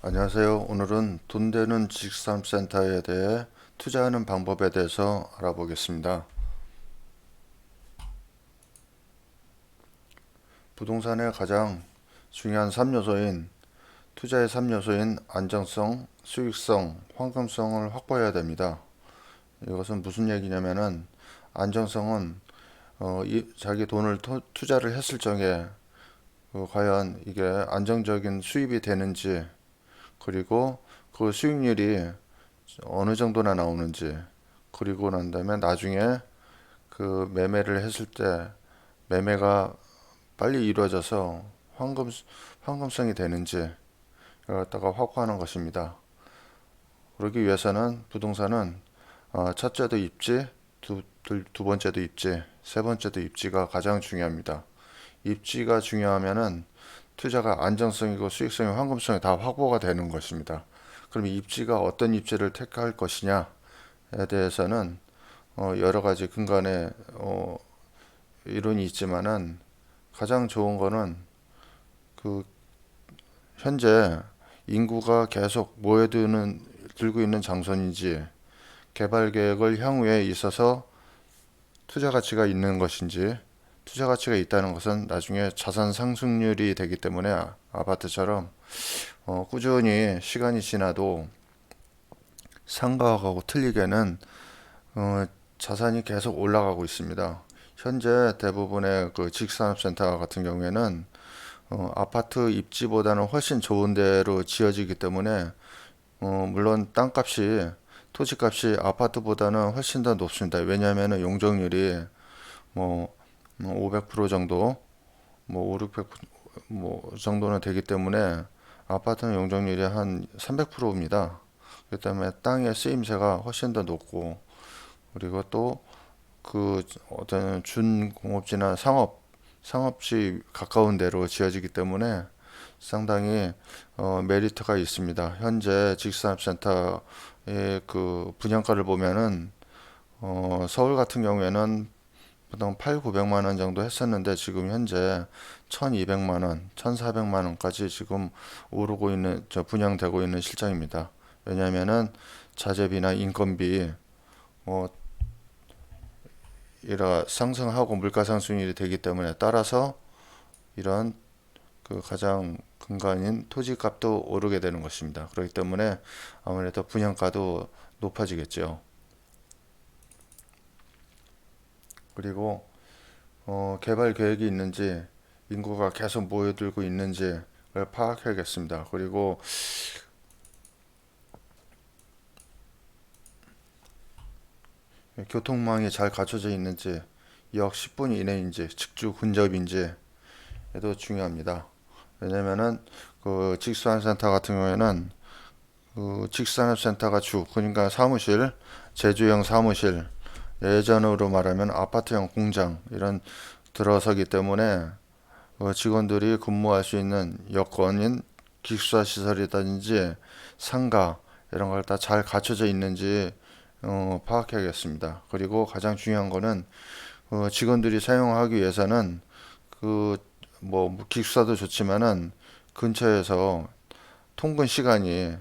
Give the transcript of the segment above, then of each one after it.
안녕하세요. 오늘은 돈 되는 지식산업센터에 대해 투자하는 방법에 대해서 알아보겠습니다. 부동산의 가장 중요한 3요소인 투자의 3요소인 안정성, 수익성, 황금성을 확보해야 됩니다. 이것은 무슨 얘기냐면은 안정성은 자기 돈을 투자를 했을 적에 과연 이게 안정적인 수입이 되는지, 그리고 그 수익률이 어느 정도나 나오는지, 그리고 난 다음에 나중에 그 매매를 했을 때 매매가 빨리 이루어져서 황금, 황금성이 되는지 이걸 갖다가 확보하는 것입니다. 그러기 위해서는 부동산은 첫째도 입지, 두 번째도 입지, 세 번째도 입지가 가장 중요합니다. 입지가 중요하면은 투자가 안정성이고 수익성이 황금성이 다 확보가 되는 것입니다. 그럼 입지가 어떤 입지를 택할 것이냐에 대해서는 여러 가지 근간에 이론이 있지만은 가장 좋은 거는 그 현재 인구가 계속 들고 있는 장소인지, 개발 계획을 향후에 있어서 투자 가치가 있는 것인지. 투자 가치가 있다는 것은 나중에 자산 상승률이 되기 때문에 아파트처럼 꾸준히 시간이 지나도 상가하고 틀리게는 어, 자산이 계속 올라가고 있습니다. 현재 대부분의 그 지식산업센터 같은 경우에는 아파트 입지보다는 훨씬 좋은 데로 지어지기 때문에 물론 땅값이 토지값이 아파트보다는 훨씬 더 높습니다. 왜냐하면 용적률이 뭐 500% 정도, 뭐 5, 600 뭐 정도는 되기 때문에 아파트는 용적률이 한 300%입니다. 그렇기 때문에 땅의 쓰임새가 훨씬 더 높고, 그리고 또 그 어떤 준공업지나 상업지 가까운 데로 지어지기 때문에 상당히 메리트가 있습니다. 현재 직산업센터의 그 분양가를 보면은 서울 같은 경우에는 보통 8, 900만 원 정도 했었는데 지금 현재 1200만 원, 1400만 원까지 지금 오르고 있는, 분양되고 있는 실정입니다. 왜냐하면은 자재비나 인건비 어, 이라 상승하고 물가 상승률이 되기 때문에, 따라서 이런 그 가장 근간인 토지값도 오르게 되는 것입니다. 그렇기 때문에 아무래도 분양가도 높아지겠죠. 그리고 개발 계획이 있는지, 인구가 계속 모여들고 있는지를 파악해야겠습니다. 그리고 교통망이 잘 갖춰져 있는지, 역 10분 이내인지, 직주 근접인지 도 중요합니다. 왜냐면은 그 직수산업센터 같은 경우에는 그 직산업센터가 그러니까 사무실, 제조형 사무실, 예전으로 말하면 아파트형 공장 이런 들어서기 때문에 직원들이 근무할 수 있는 여건인 기숙사 시설이라든지 상가 이런 걸 다 잘 갖춰져 있는지 파악해야겠습니다. 그리고 가장 중요한 거는 직원들이 사용하기 위해서는 그 뭐 기숙사도 좋지만은 근처에서 통근 시간이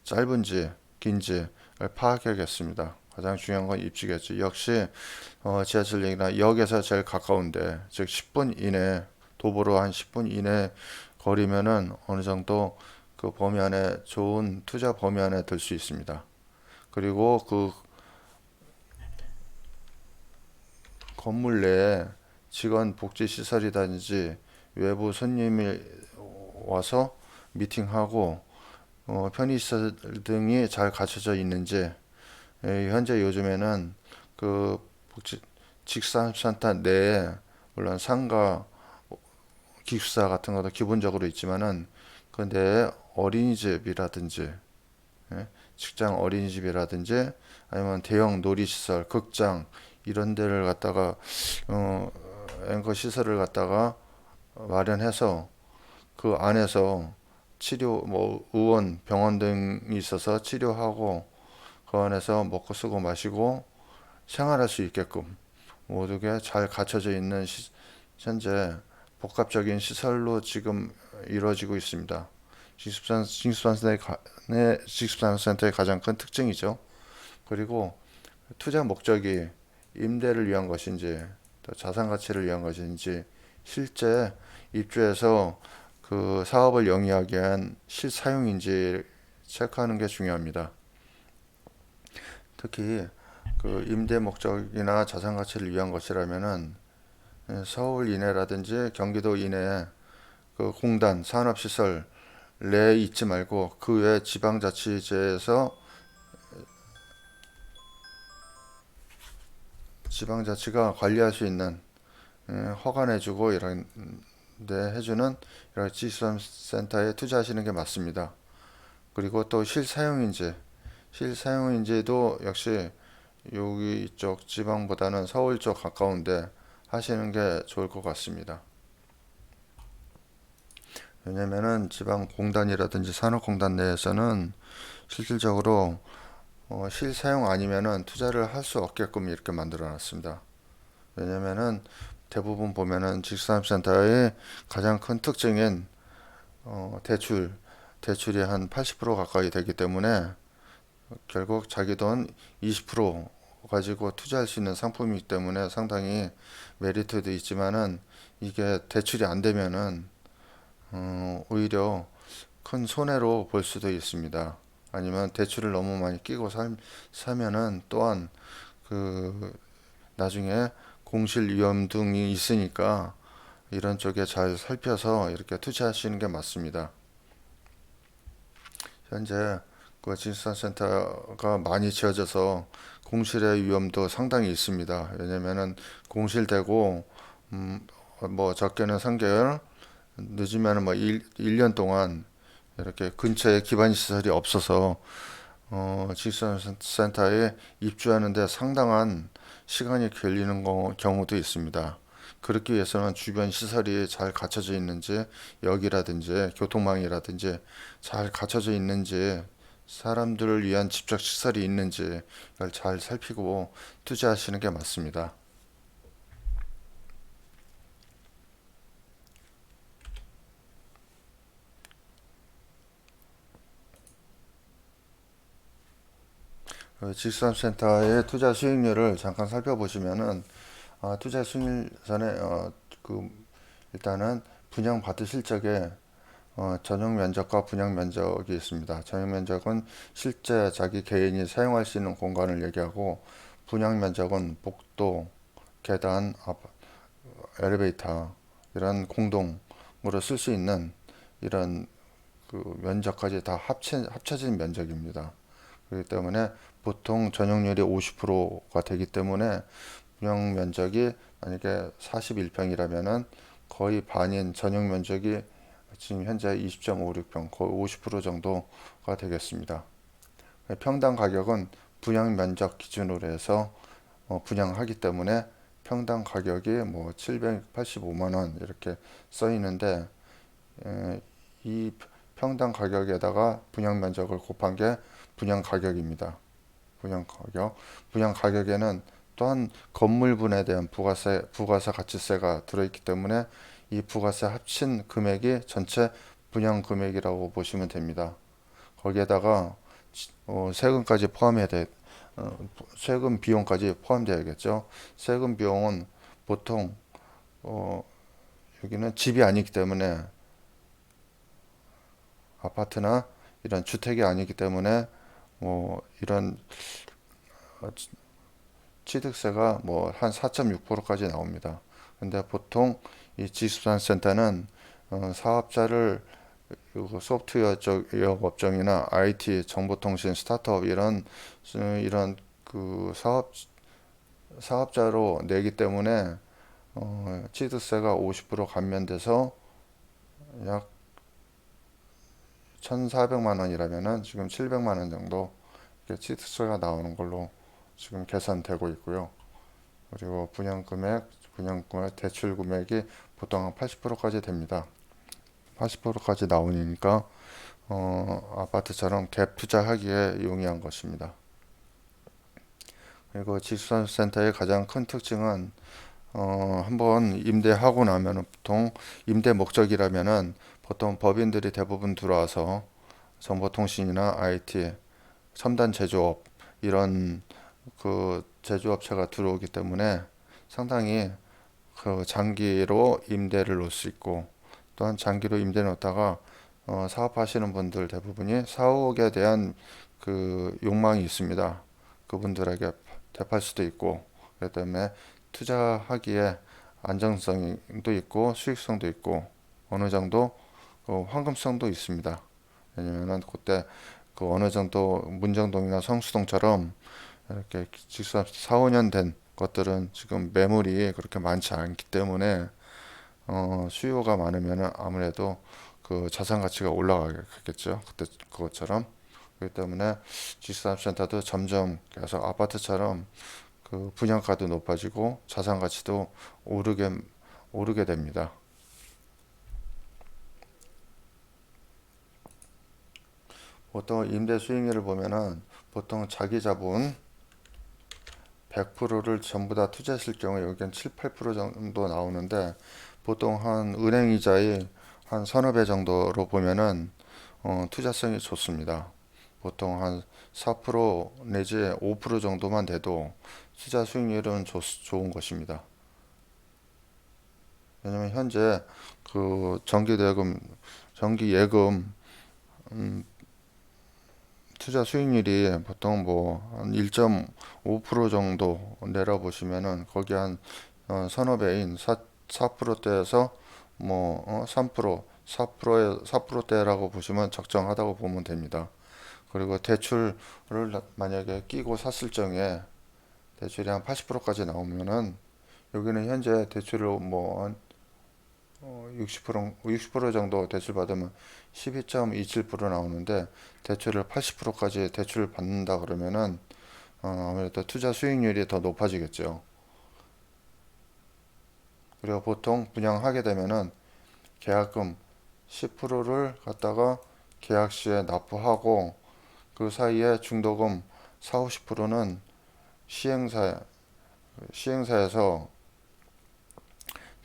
짧은지 긴지를 파악해야겠습니다. 가장 중요한 건 입지겠죠. 역시 지하철역이나 역에서 제일 가까운데, 즉 10분 이내, 도보로 한 10분 이내 거리면은 어느 정도 그 범위 안에, 좋은 투자 범위 안에 들 수 있습니다. 그리고 그 건물 내에 직원 복지 시설이라든지 외부 손님이 와서 미팅하고 편의시설 등이 잘 갖춰져 있는지. 현재 요즘에는 그 복지 직산센터 내에 물론 상가 기숙사 같은 것도 기본적으로 있지만은 그 내에 어린이집이라든지, 예, 직장 어린이집이라든지 아니면 대형 놀이시설, 극장 이런 데를 갖다가 어, 앵커 시설을 갖다가 마련해서 그 안에서 치료, 뭐 의원, 병원 등이 있어서 치료하고 그 안에서 먹고 쓰고 마시고 생활할 수 있게끔 모두게 잘 갖춰져 있는 현재 복합적인 시설로 지금 이루어지고 있습니다. 직수산업센터의 가장 큰 특징이죠. 그리고 투자 목적이 임대를 위한 것인지 또 자산 가치를 위한 것인지 실제 입주해서 그 사업을 영위하기 위한 실사용인지 체크하는 게 중요합니다. 특히 그 임대 목적이나 자산 가치를 위한 것이라면은 서울 이내라든지 경기도 이내에 그 공단, 산업시설 내에 있지 말고 그 외 지방자치가 관리할 수 있는 허가내주고 이런 데 해주는 이런 지수센터에 투자하시는 게 맞습니다. 그리고 또 실사용인지도 역시 여기 이쪽 지방보다는 서울 쪽 가까운데 하시는 게 좋을 것 같습니다. 왜냐면은 지방 공단이라든지 산업공단 내에서는 실질적으로 실사용 아니면은 투자를 할 수 없게끔 이렇게 만들어 놨습니다. 왜냐면은 대부분 보면은 직산업센터의 가장 큰 특징인 대출이 한 80% 가까이 되기 때문에 결국 자기 돈 20% 가지고 투자할 수 있는 상품이기 때문에 상당히 메리트도 있지만은 이게 대출이 안 되면은 오히려 큰 손해로 볼 수도 있습니다. 아니면 대출을 너무 많이 끼고 사면은 또한 그 나중에 공실 위험 등이 있으니까 이런 쪽에 잘 살펴서 이렇게 투자하시는 게 맞습니다. 현재 그 진수산센터가 많이 지어져서 공실의 위험도 상당히 있습니다. 왜냐면은 공실되고 뭐 적게는 3개월, 늦으면은 뭐 1년 동안 이렇게 근처에 기반 시설이 없어서 직선센터에 입주하는데 상당한 시간이 걸리는 경우도 있습니다. 그렇기 위해서는 주변 시설이 잘 갖춰져 있는지 역이라든지 교통망이라든지 잘 갖춰져 있는지 사람들을 위한 집적 시설이 있는지 를 잘 살피고 투자하시는 게 맞습니다. 직선센터의 투자 수익률을 잠깐 살펴보시면은 투자 수익률 전에 일단은 분양 받으실 적에 전용 면적과 분양 면적이 있습니다. 전용 면적은 실제 자기 개인이 사용할 수 있는 공간을 얘기하고 분양 면적은 복도, 계단, 엘리베이터 이런 공동으로 쓸 수 있는 이런 그 면적까지 다 합쳐진 면적입니다. 그렇기 때문에 보통 전용률이 50%가 되기 때문에 분양 면적이 만약에 41평이라면은 거의 반인 전용 면적이 지금 현재 20.56평, 거의 50% 정도가 되겠습니다. 평당 가격은 분양 면적 기준으로 해서 분양하기 때문에 평당 가격이 뭐 785만 원 이렇게 써 있는데 이 평당 가격에다가 분양 면적을 곱한 게 분양 가격입니다. 분양 가격에는 또한 건물분에 대한 부가세 가치세가 들어있기 때문에 이 부가세 합친 금액이 전체 분양 금액이라고 보시면 됩니다. 거기에다가 세금까지 포함해야 돼. 세금 비용까지 포함되어야겠죠. 세금 비용은 보통 여기는 집이 아니기 때문에 아파트나 이런 주택이 아니기 때문에 이런 취득세가 뭐 한 4.6%까지 나옵니다. 근데 보통 이 지수산센터는 사업자를 소프트웨어 쪽 업종이나 IT, 정보통신, 스타트업 이런 그 사업자로 내기 때문에 취득세가 50% 감면돼서 약 1,400만 원이라면은 지금 700만 원 정도 취득세가 나오는 걸로 지금 계산되고 있고요. 그리고 분양금액, 대출 금액이 보통 한 80%까지 됩니다. 80%까지 나오니까 아파트처럼 갭 투자하기에 용이한 것입니다. 그리고 직수산센터의 가장 큰 특징은 한번 임대하고 나면은 보통 임대 목적이라면은 보통 법인들이 대부분 들어와서 정보통신이나 IT, 첨단 제조업 이런 그 제조업체가 들어오기 때문에 상당히 그 장기로 임대를 놓을 수 있고 또한 장기로 임대 놓다가 사업하시는 분들 대부분이 사옥에 대한 그 욕망이 있습니다. 그분들에게 대팔 수도 있고 그렇기 때문에 투자하기에 안정성도 있고 수익성도 있고 어느 정도 황금성도 있습니다. 왜냐면은 그때 그 어느 정도 문정동이나 성수동처럼 이렇게 직사 4, 5년 된 것들은 지금 매물이 그렇게 많지 않기 때문에 수요가 많으면 아무래도 그 자산 가치가 올라가겠죠. 그때 그것처럼. 그렇기 때문에 G3센터도 점점 계속 아파트처럼 그 분양가도 높아지고 자산 가치도 오르게 됩니다. 보통 임대 수익률을 보면은 보통 자기 자본 100%를 전부 다 투자했을 경우에 여기는 7, 8% 정도 나오는데 보통 한 은행 이자의 한 서너 배 정도로 보면은 투자성이 좋습니다. 보통 한 4% 내지 5% 정도만 돼도 투자 수익률은 좋은 것입니다. 왜냐면 현재 그 정기 예금 투자 수익률이 보통 뭐 한 1.5% 정도 내려보시면은 거기 한 서너 배인 4%대에서 뭐 3%, 4%대라고 보시면 적정하다고 보면 됩니다. 그리고 대출을 만약에 끼고 샀을 적에 대출이 한 80%까지 나오면은 여기는 현재 대출을 뭐 60% 정도 대출 받으면 12.27% 나오는데 대출을 80%까지 대출을 받는다 그러면은 아무래도 투자 수익률이 더 높아지겠죠. 그리고 보통 분양하게 되면은 계약금 10%를 갖다가 계약 시에 납부하고 그 사이에 중도금 4, 50%는 시행사에서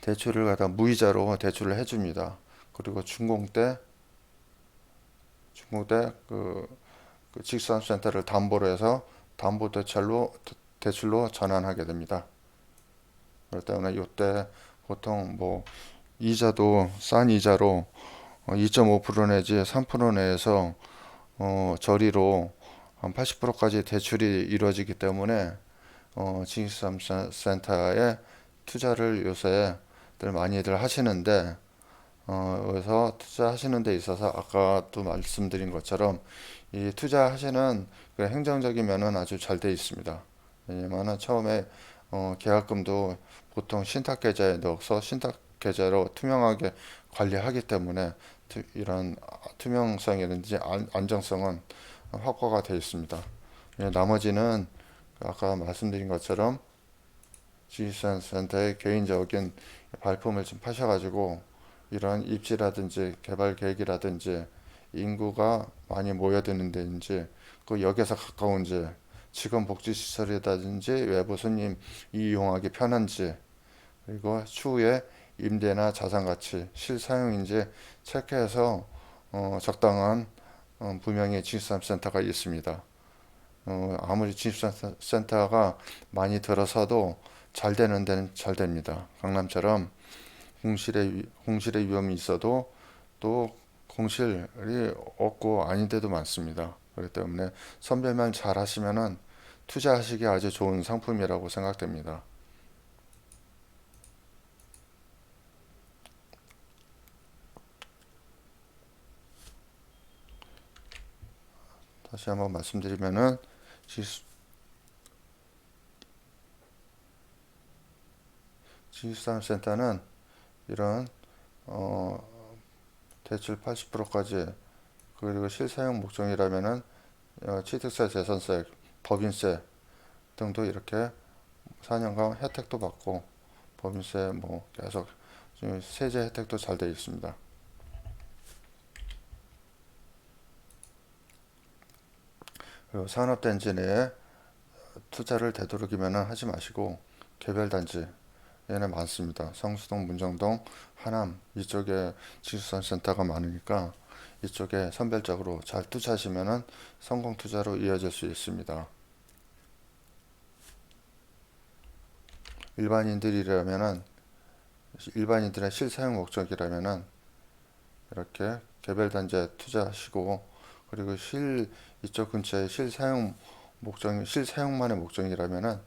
대출을 갖다 무이자로 대출을 해줍니다. 그리고 준공 때 그 직수합센터를 담보로 해서 담보 대출로 전환하게 됩니다. 그렇기 때문에 이때 보통 뭐 이자도 싼 이자로 2.5% 내지 3% 내에서 저리로 한 80%까지 대출이 이루어지기 때문에 직수합센터에 투자를 요새들 많이들 하시는데 그래서 투자하시는 데 있어서 아까도 말씀드린 것처럼 이 투자하시는 그 행정적인 면은 아주 잘 돼 있습니다. 왜냐면은 처음에 계약금도 보통 신탁 계좌에 넣어서 신탁 계좌로 투명하게 관리하기 때문에 이런 투명성이라든지 안정성은 확보가 되어 있습니다. 나머지는 아까 말씀드린 것처럼 지식센터의 개인적인 발품을 좀 파셔가지고 이러한 입지라든지 개발 계획이라든지 인구가 많이 모여드는 데인지 그 역에서 가까운지 직원 복지 시설이라든지 외부 손님 이용하기 편한지 그리고 추후에 임대나 자산 가치 실사용인지 체크해서 적당한 분명히 진입센터가 있습니다. 아무리 진입센터가 많이 들어서도 잘 되는 데는 잘 됩니다. 강남처럼 공실의 위험이 있어도 또 공실이 없고 아닌 데도 많습니다. 그렇기 때문에 선별만 잘 하시면은 투자하시기 아주 좋은 상품이라고 생각됩니다. 다시 한번 말씀드리면은 지식산업센터는 이런 어, 대출 80%까지 그리고 실사용 목적이라면은 취득세, 재산세, 법인세 등도 이렇게 4년간 혜택도 받고 법인세 뭐 계속 세제 혜택도 잘 되어 있습니다. 그리고 산업단지 내에 투자를 되도록이면 하지 마시고 개별단지 얘네 많습니다. 성수동, 문정동, 하남 이쪽에 지식산업센터가 많으니까 이쪽에 선별적으로 잘 투자하시면은 성공 투자로 이어질 수 있습니다. 일반인들이라면은 일반인들의 실사용 목적이라면은 이렇게 개별 단지에 투자하시고, 그리고 이쪽 근처에 실사용만의 목적이라면은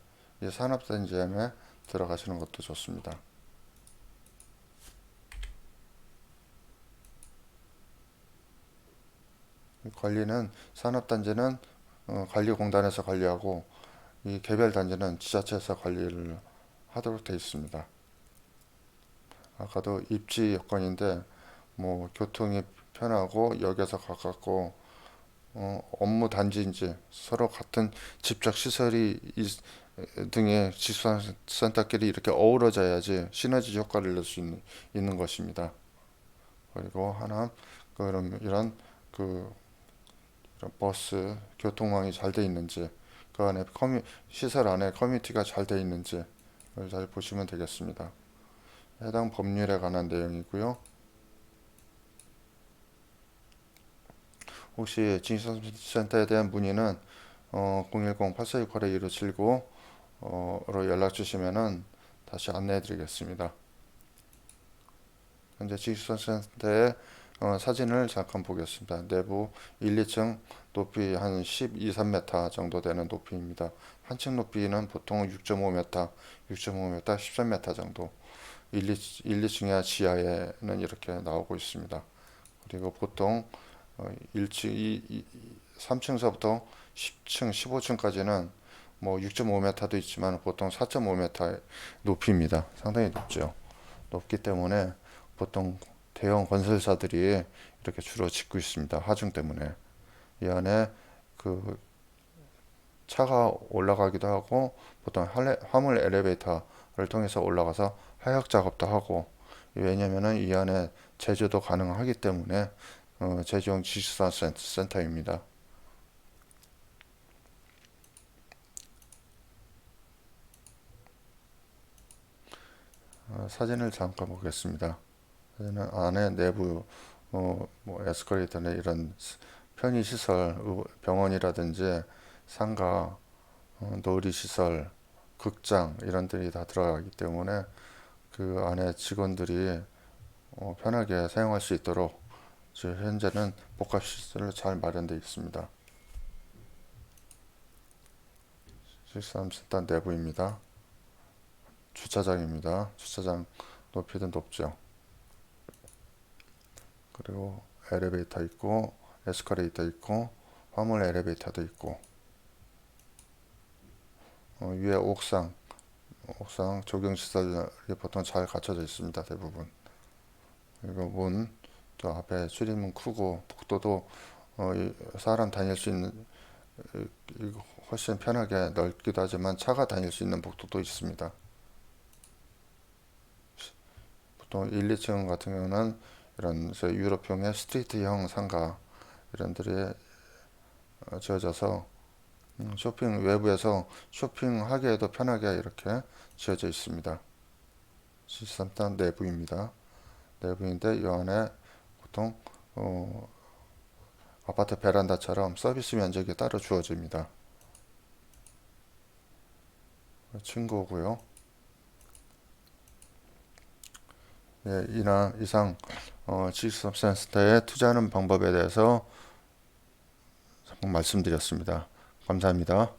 이 산업단지에 들어가시는 것도 좋습니다. 관리는 산업단지는 관리공단에서 관리하고, 이 개별 단지는 지자체에서 관리를 하도록 되어 있습니다. 아까도 입지 여건인데 뭐 교통이 편하고 역에서 가깝고 업무 단지인지 서로 같은 집적 시설이 등의 지수센터끼리 이렇게 어우러져야지 시너지 효과를 낼 수 있는 것입니다. 그리고 하나 그럼 그 이런 버스 교통망이 잘 돼 있는지, 그 안에 시설 안에 커뮤니티가 잘 돼 있는지 잘 보시면 되겠습니다. 해당 법률에 관한 내용이고요. 혹시 진실센터에 대한 문의는 010-8468-1579로 연락 주시면은 다시 안내해 드리겠습니다. 현재 진실센터의 사진을 잠깐 보겠습니다. 내부 1, 2층 높이 한 12, 3m 정도 되는 높이입니다. 한 층 높이는 보통 6.5m, 6.5m, 13m 정도. 2층이야 지하에는 이렇게 나오고 있습니다. 그리고 보통 1층, 3층서부터 10층, 15층까지는 뭐 6.5m도 있지만 보통 4.5m 높이입니다. 상당히 높죠. 높기 때문에 보통 대형 건설사들이 이렇게 주로 짓고 있습니다. 하중 때문에. 이 안에 그 차가 올라가기도 하고, 보통 화물 엘리베이터를 통해서 올라가서 하역 작업도 하고, 왜냐면은 이 안에 제조도 가능하기 때문에 제조용 지식산 센터입니다. 사진을 잠깐 보겠습니다. 사진은 안에 내부 뭐 에스컬레이터나 이런 편의시설, 병원이라든지 상가, 놀이시설, 극장 이런 들이 다 들어가기 때문에 그 안에 직원들이 편하게 사용할 수 있도록 현재는 복합시설로 잘 마련되어 있습니다. 실사암센터 내부입니다. 주차장입니다. 주차장 높이도 높죠. 그리고 엘리베이터 있고, 에스컬레이터 있고, 화물 엘리베이터도 있고, 위에 옥상 조경시설이 보통 잘 갖춰져 있습니다. 대부분. 그리고 또 앞에 출입문 크고, 복도도 사람 다닐 수 있는 훨씬 편하게 넓기도 하지만 차가 다닐 수 있는 복도도 있습니다. 보통 1, 2층 같은 경우는 이런 유럽형의 스트리트형 상가 이런 들이 지어져서 외부에서 쇼핑하기에도 편하게 이렇게 지어져 있습니다. 13단 내부입니다. 내부인데 이 안에 보통 아파트 베란다처럼 서비스 면적이 따로 주어집니다. 친구고요. 예, 이상 지식산업센터에 투자하는 방법에 대해서 말씀드렸습니다. 감사합니다.